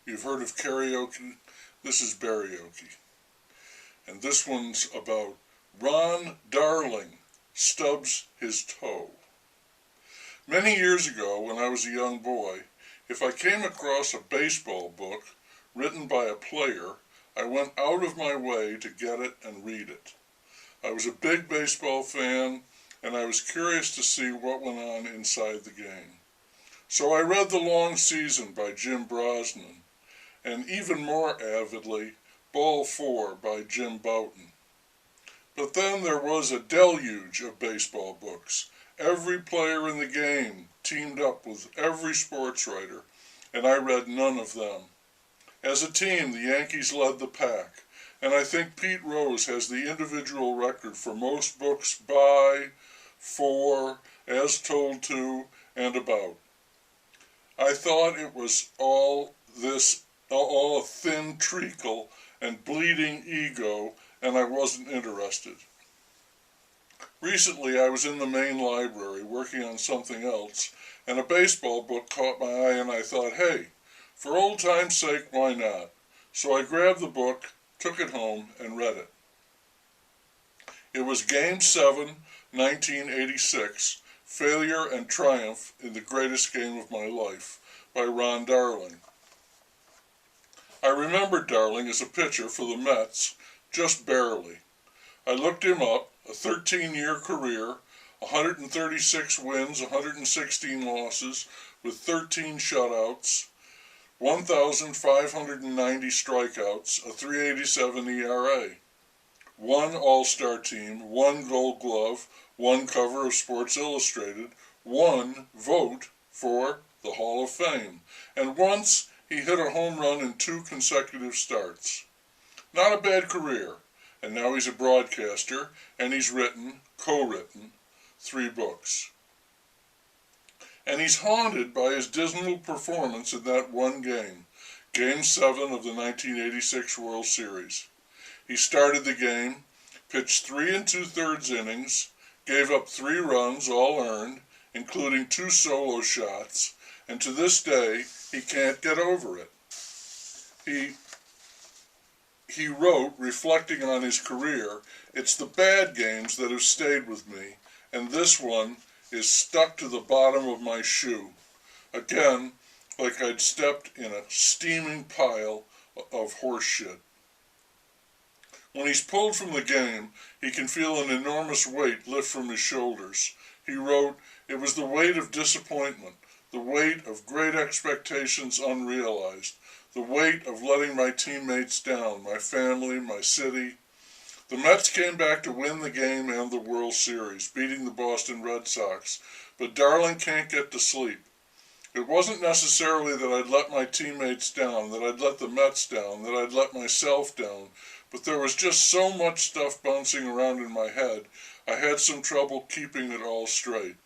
You've heard of karaoke? This is barioke. And this one's about RDarling stubs his toe. Many years ago, when I was a young boy, if I came across a baseball book written by a player, I went out of my way to get it and read it. I was a big baseball fan, and I was curious to see what went on inside the game. So I read The Long Season by Jim Brosnan, and even more avidly, Ball 4 by Jim Bouton. But then there was a deluge of baseball books. Every player in the game teamed up with every sports writer, and I read none of them. As a team, the Yankees led the pack, and I think Pete Rose has the individual record for most books by, for, as told to, and about. I thought it was all a thin treacle and bleeding ego, and I wasn't interested. Recently, I was in the main library working on something else, and a baseball book caught my eye, and I thought, hey, for old time's sake, why not? So I grabbed the book, took it home, and read it. It was Game 7, 1986, Failure and Triumph in the Greatest Game of My Life, by RDarling. I remembered Darling as a pitcher for the Mets, just barely. I looked him up, a 13-year career, 136 wins, 116 losses, with 13 shutouts, 1,590 strikeouts, a 3.87 ERA. One All-Star team, one Gold Glove, one cover of Sports Illustrated, one vote for the Hall of Fame, and once he hit a home run in 2 consecutive starts. Not a bad career, and now he's a broadcaster, and he's co-written, 3 books. And he's haunted by his dismal performance in that one game, Game 7 of the 1986 World Series. He started the game, pitched 3 2/3 innings, gave up 3 runs, all earned, including 2 solo shots, and to this day, he can't get over it. He wrote, reflecting on his career, "It's the bad games that have stayed with me, and this one is stuck to the bottom of my shoe." Again, like I'd stepped in a steaming pile of horse shit. When he's pulled from the game, he can feel an enormous weight lift from his shoulders. He wrote, "It was the weight of disappointment, the weight of great expectations unrealized, the weight of letting my teammates down, my family, my city." The Mets came back to win the game and the World Series, beating the Boston Red Sox, but Darling can't get to sleep. It wasn't necessarily that I'd let my teammates down, that I'd let the Mets down, that I'd let myself down, but there was just so much stuff bouncing around in my head, I had some trouble keeping it all straight.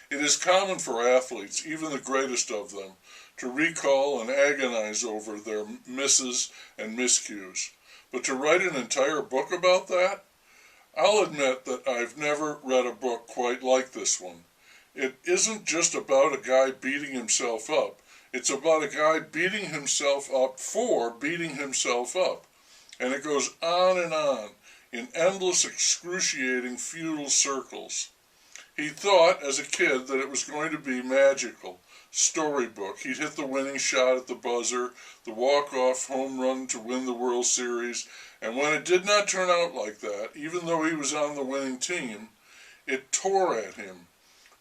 It is common for athletes, even the greatest of them, to recall and agonize over their misses and miscues. But to write an entire book about that? I'll admit that I've never read a book quite like this one. It isn't just about a guy beating himself up. It's about a guy beating himself up for beating himself up. And it goes on in endless, excruciating, futile circles. He thought as a kid that it was going to be magical, storybook. He'd hit the winning shot at the buzzer, the walk-off home run to win the World Series, and when it did not turn out like that, even though he was on the winning team, it tore at him,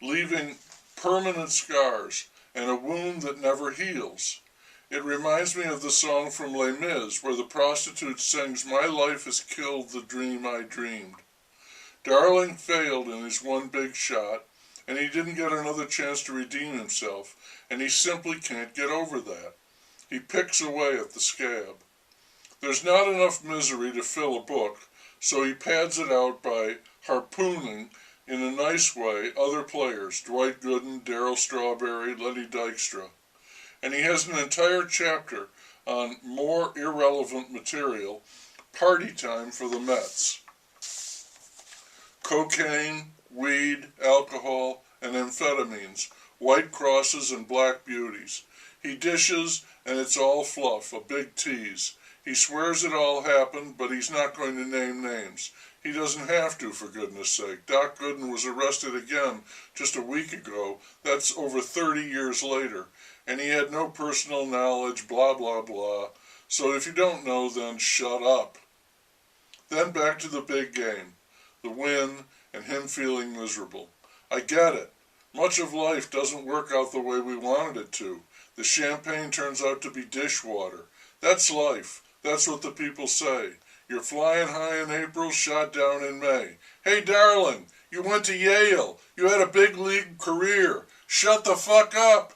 leaving permanent scars and a wound that never heals. It reminds me of the song from Les Mis, where the prostitute sings, "My life has killed the dream I dreamed." Darling failed in his one big shot, and he didn't get another chance to redeem himself, and he simply can't get over that. He picks away at the scab. There's not enough misery to fill a book, so he pads it out by harpooning, in a nice way, other players, Dwight Gooden, Darryl Strawberry, Lenny Dykstra. And he has an entire chapter on more irrelevant material, Party Time for the Mets. Cocaine, weed, alcohol, and amphetamines, white crosses and black beauties. He dishes, and it's all fluff, a big tease. He swears it all happened, but he's not going to name names. He doesn't have to, for goodness sake. Doc Gooden was arrested again just a week ago. That's over 30 years later. And he had no personal knowledge, blah, blah, blah. So if you don't know, then shut up. Then back to the big game. The win, and him feeling miserable. I get it. Much of life doesn't work out the way we wanted it to. The champagne turns out to be dishwater. That's life. That's what the people say. You're flying high in April, shot down in May. Hey, darling, you went to Yale. You had a big league career. Shut the fuck up.